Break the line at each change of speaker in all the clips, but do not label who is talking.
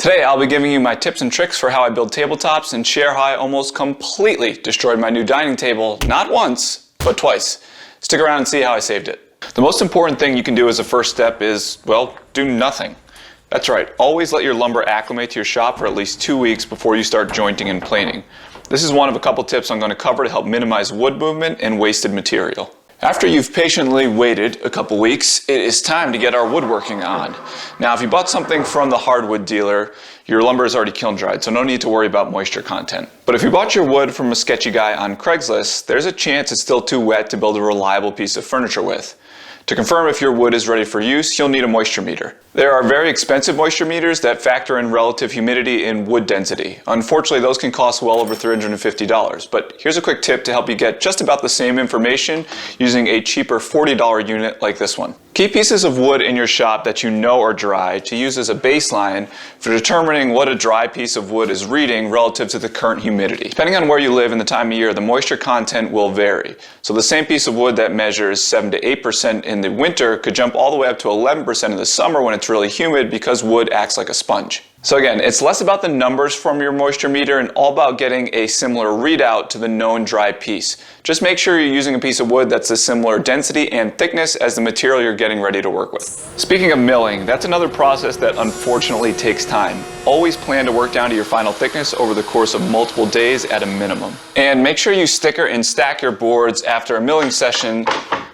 Today I'll be giving you my tips and tricks for how I build tabletops and share how I almost completely destroyed my new dining table, not once, but twice. Stick around and see how I saved it. The most important thing you can do as a first step is, well, do nothing. That's right, always let your lumber acclimate to your shop for at least 2 weeks before you start jointing and planing. This is one of a couple tips I'm going to cover to help minimize wood movement and wasted material. After you've patiently waited a couple weeks, it is time to get our woodworking on. Now, if you bought something from the hardwood dealer, your lumber is already kiln dried, so no need to worry about moisture content. But if you bought your wood from a sketchy guy on Craigslist, there's a chance it's still too wet to build a reliable piece of furniture with. To confirm if your wood is ready for use, you'll need a moisture meter. There are very expensive moisture meters that factor in relative humidity and wood density. Unfortunately, those can cost well over $350, but here's a quick tip to help you get just about the same information using a cheaper $40 unit like this one. Keep pieces of wood in your shop that you know are dry to use as a baseline for determining what a dry piece of wood is reading relative to the current humidity. Depending on where you live and the time of year, the moisture content will vary. So the same piece of wood that measures 7 to 8% in the winter could jump all the way up to 11% in the summer when it's really humid because wood acts like a sponge. So again, it's less about the numbers from your moisture meter and all about getting a similar readout to the known dry piece. Just make sure you're using a piece of wood that's a similar density and thickness as the material you're getting ready to work with. Speaking of milling, that's another process that unfortunately takes time. Always plan to work down to your final thickness over the course of multiple days at a minimum. And make sure you sticker and stack your boards after a milling session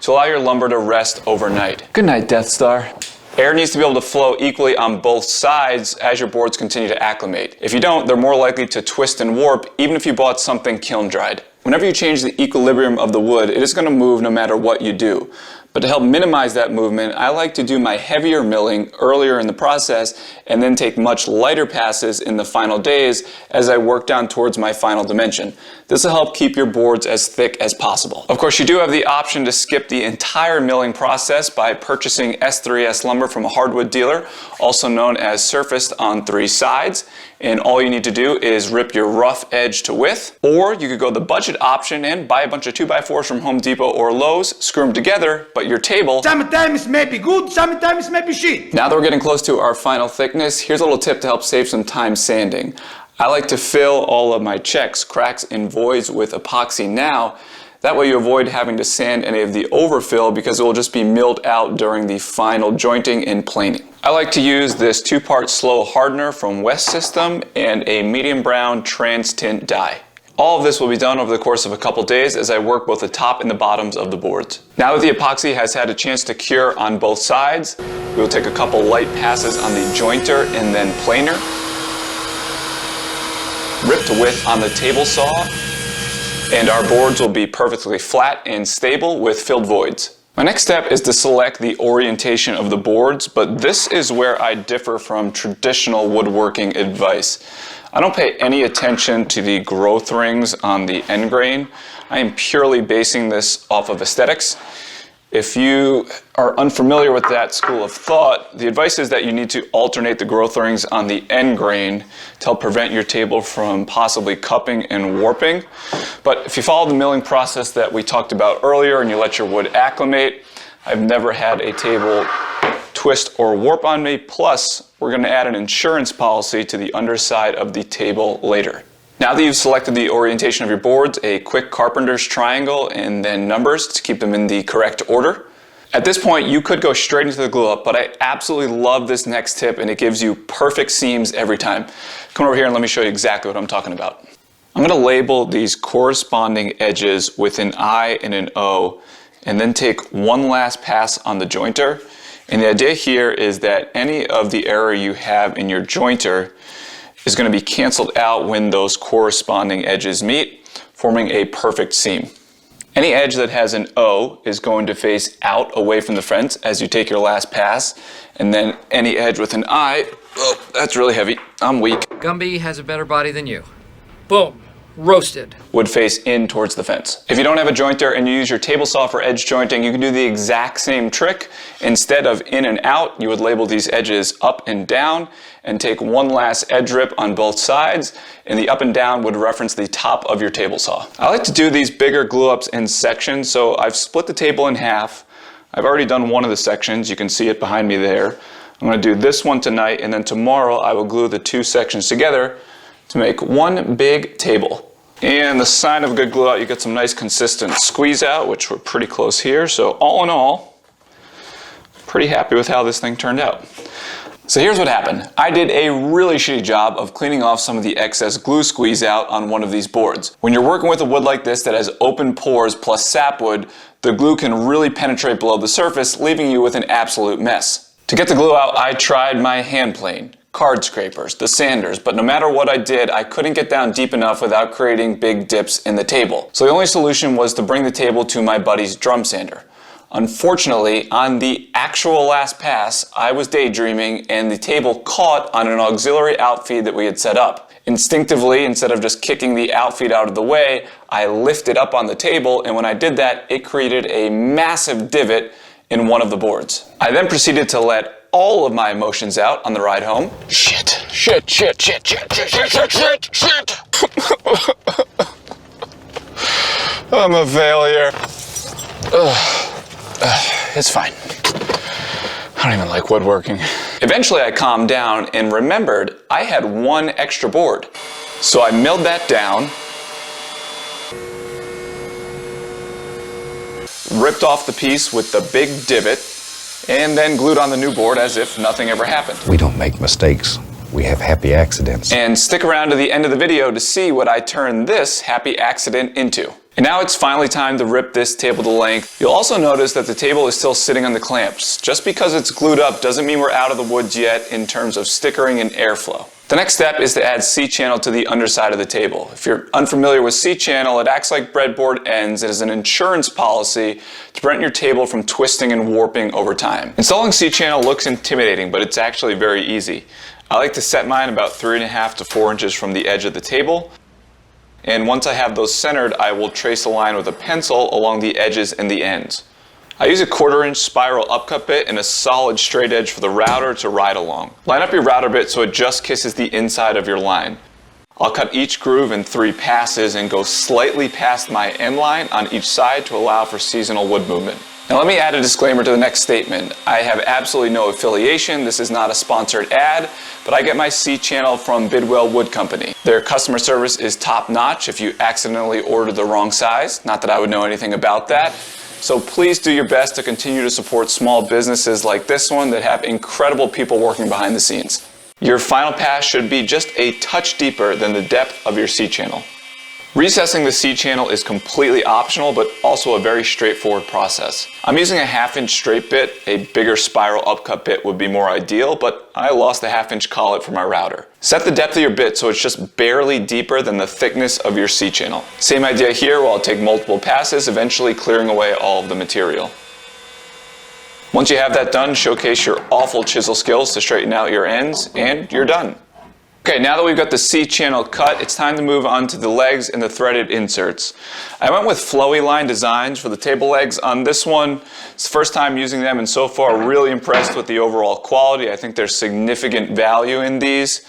to allow your lumber to rest overnight. Good night, Death Star. Air needs to be able to flow equally on both sides as your boards continue to acclimate. If you don't, they're more likely to twist and warp even if you bought something kiln dried. Whenever you change the equilibrium of the wood, it is going to move no matter what you do. But to help minimize that movement, I like to do my heavier milling earlier in the process and then take much lighter passes in the final days as I work down towards my final dimension. This will help keep your boards as thick as possible. Of course, you do have the option to skip the entire milling process by purchasing S3S lumber from a hardwood dealer, also known as surfaced on 3 sides. And all you need to do is rip your rough edge to width, or you could go the budget option and buy a bunch of 2x4s from Home Depot or Lowe's, screw them together, but your table
sometimes may be good, sometimes may be shit.
Now that we're getting close to our final thickness, here's a little tip to help save some time sanding. I like to fill all of my checks, cracks, and voids with epoxy now. That way you avoid having to sand any of the overfill because it will just be milled out during the final jointing and planing. I like to use this 2-part slow hardener from West System and a medium brown trans tint dye. All of this will be done over the course of a couple days as I work both the top and the bottoms of the boards. Now that the epoxy has had a chance to cure on both sides, we will take a couple light passes on the jointer and then planer. Rip to width on the table saw, and our boards will be perfectly flat and stable with filled voids. My next step is to select the orientation of the boards, but this is where I differ from traditional woodworking advice. I don't pay any attention to the growth rings on the end grain. I am purely basing this off of aesthetics. If you are unfamiliar with that school of thought, the advice is that you need to alternate the growth rings on the end grain to help prevent your table from possibly cupping and warping. But if you follow the milling process that we talked about earlier and you let your wood acclimate, I've never had a table twist or warp on me. Plus, we're going to add an insurance policy to the underside of the table later. Now that you've selected the orientation of your boards, a quick carpenter's triangle and then numbers to keep them in the correct order. At this point, you could go straight into the glue up, but I absolutely love this next tip and it gives you perfect seams every time. Come over here and let me show you exactly what I'm talking about. I'm going to label these corresponding edges with an I and an O and then take one last pass on the jointer. And the idea here is that any of the error you have in your jointer is going to be canceled out when those corresponding edges meet, forming a perfect seam. Any edge that has an O is going to face out away from the fence as you take your last pass, and then any edge with an I, oh, that's really heavy, I'm weak,
Gumby has a better body than you. Boom. Roasted.
Would face in towards the fence. If you don't have a jointer and you use your table saw for edge jointing, you can do the exact same trick. Instead of in and out, you would label these edges up and down and take one last edge rip on both sides, and the up and down would reference the top of your table saw. I like to do these bigger glue ups in sections, so I've split the table in half. I've already done one of the sections, you can see it behind me there. I'm going to do this one tonight, and then tomorrow I will glue the two sections together to make one big table. And the sign of a good glue out, you get some nice consistent squeeze out, which we're pretty close here. So all in all, pretty happy with how this thing turned out. So here's what happened. I did a really shitty job of cleaning off some of the excess glue squeeze out on one of these boards. When you're working with a wood like this that has open pores plus sapwood, the glue can really penetrate below the surface, leaving you with an absolute mess. To get the glue out, I tried my hand plane, card scrapers, the sanders, but no matter what I did, I couldn't get down deep enough without creating big dips in the table. So the only solution was to bring the table to my buddy's drum sander. Unfortunately, on the actual last pass, I was daydreaming and the table caught on an auxiliary outfeed that we had set up. Instinctively, instead of just kicking the outfeed out of the way, I lifted up on the table, and when I did that, it created a massive divot in one of the boards. I then proceeded to let all of my emotions out on the ride home. Shit. I'm a failure. It's fine. I don't even like woodworking. Eventually I calmed down and remembered I had one extra board. So I milled that down, ripped off the piece with the big divot, and then glued on the new board as if nothing ever happened.
We don't make mistakes. We have happy accidents.
And stick around to the end of the video to see what I turned this happy accident into. And now it's finally time to rip this table to length. You'll also notice that the table is still sitting on the clamps. Just because it's glued up doesn't mean we're out of the woods yet in terms of stickering and airflow. The next step is to add C-channel to the underside of the table. If you're unfamiliar with C-channel, it acts like breadboard ends. It is an insurance policy to prevent your table from twisting and warping over time. Installing C-channel looks intimidating, but it's actually very easy. I like to set mine about 3.5 to 4 inches from the edge of the table. And once I have those centered, I will trace a line with a pencil along the edges and the ends. I use a 1/4 inch spiral upcut bit and a solid straight edge for the router to ride along. Line up your router bit so it just kisses the inside of your line. I'll cut each groove in 3 passes and go slightly past my end line on each side to allow for seasonal wood movement. Now let me add a disclaimer to the next statement. I have absolutely no affiliation. This is not a sponsored ad, but I get my C-channel from Bidwell Wood Company. Their customer service is top notch if you accidentally order the wrong size. Not that I would know anything about that. So please do your best to continue to support small businesses like this one that have incredible people working behind the scenes. Your final pass should be just a touch deeper than the depth of your C-channel. Recessing the C-channel is completely optional, but also a very straightforward process. I'm using a 1/2 inch straight bit. A bigger spiral upcut bit would be more ideal, but I lost a 1/2 inch collet for my router. Set the depth of your bit so it's just barely deeper than the thickness of your C-channel. Same idea here, where I'll take multiple passes, eventually clearing away all of the material. Once you have that done, showcase your awful chisel skills to straighten out your ends, and you're done. Okay, now that we've got the C-channel cut, it's time to move on to the legs and the threaded inserts. I went with flowy line designs for the table legs on this one. It's the first time using them, and so far really impressed with the overall quality. I think there's significant value in these.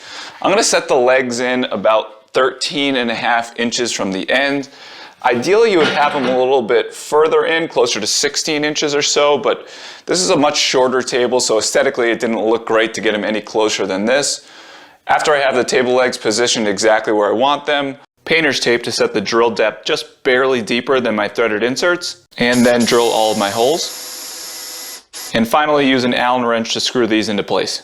I'm going to set the legs in about 13.5 inches from the end. Ideally, you would have them a little bit further in, closer to 16 inches or so, but this is a much shorter table, so aesthetically it didn't look great to get them any closer than this. After I have the table legs positioned exactly where I want them, painter's tape to set the drill depth just barely deeper than my threaded inserts, and then drill all of my holes. And finally use an Allen wrench to screw these into place.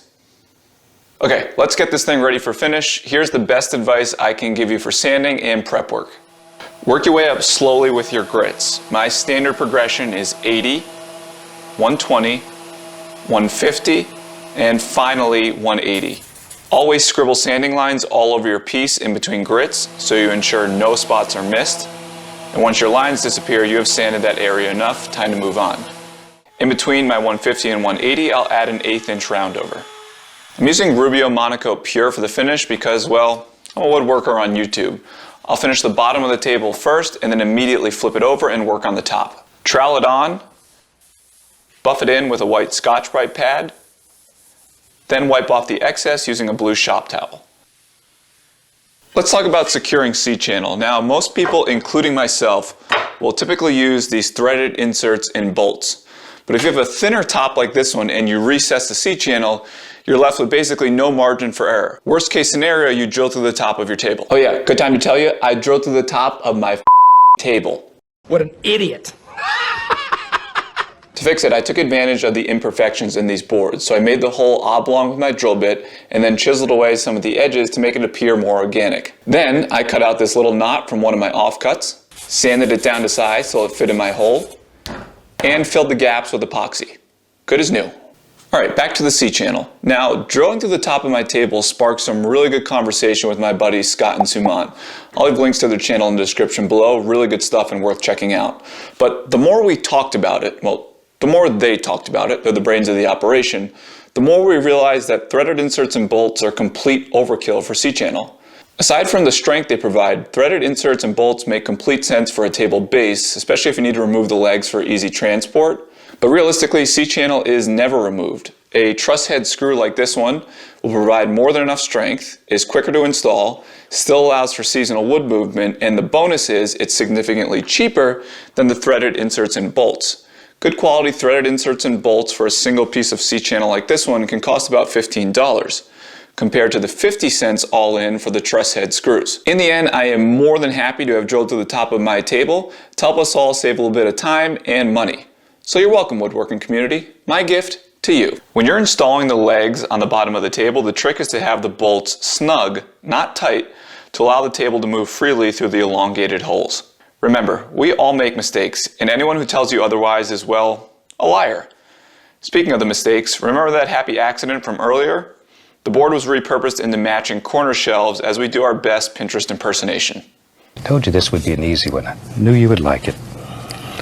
Okay, let's get this thing ready for finish. Here's the best advice I can give you for sanding and prep work. Work your way up slowly with your grits. My standard progression is 80, 120, 150, and finally 180. Always scribble sanding lines all over your piece in between grits so you ensure no spots are missed. And once your lines disappear, you have sanded that area enough, time to move on. In between my 150 and 180, I'll add an 1/8 inch roundover. I'm using Rubio Monaco Pure for the finish because, well, I'm a woodworker on YouTube. I'll finish the bottom of the table first and then immediately flip it over and work on the top. Trowel it on, buff it in with a white Scotch-Brite pad, then wipe off the excess using a blue shop towel. Let's talk about securing C-channel. Now, most people, including myself, will typically use these threaded inserts in bolts. But if you have a thinner top like this one and you recess the C-channel, you're left with basically no margin for error. Worst case scenario, you drill through the top of your table. Oh yeah, good time to tell you, I drilled through the top of my table.
What an idiot.
To fix it, I took advantage of the imperfections in these boards, so I made the hole oblong with my drill bit and then chiseled away some of the edges to make it appear more organic. Then I cut out this little knot from one of my offcuts, sanded it down to size so it fit in my hole, and filled the gaps with epoxy. Good as new. Alright, back to the C-channel. Now, drilling through the top of my table sparked some really good conversation with my buddies Scott and Suman. I'll leave links to their channel in the description below, really good stuff and worth checking out. But the more we talked about it, well, the more they talked about it, they're the brains of the operation, the more we realized that threaded inserts and bolts are complete overkill for C-channel. Aside from the strength they provide, threaded inserts and bolts make complete sense for a table base, especially if you need to remove the legs for easy transport. But realistically, C-channel is never removed. A truss head screw like this one will provide more than enough strength, is quicker to install, still allows for seasonal wood movement, and the bonus is it's significantly cheaper than the threaded inserts and bolts. Good quality threaded inserts and bolts for a single piece of C-channel like this one can cost about $15, compared to the 50 cents all in for the truss head screws. In the end, I am more than happy to have drilled to the top of my table to help us all save a little bit of time and money. So you're welcome, woodworking community. My gift to you. When you're installing the legs on the bottom of the table, the trick is to have the bolts snug, not tight, to allow the table to move freely through the elongated holes. Remember, we all make mistakes, and anyone who tells you otherwise is, well, a liar. Speaking of the mistakes, remember that happy accident from earlier? The board was repurposed into matching corner shelves as we do our best Pinterest impersonation.
I told you this would be an easy one. I knew you would like it.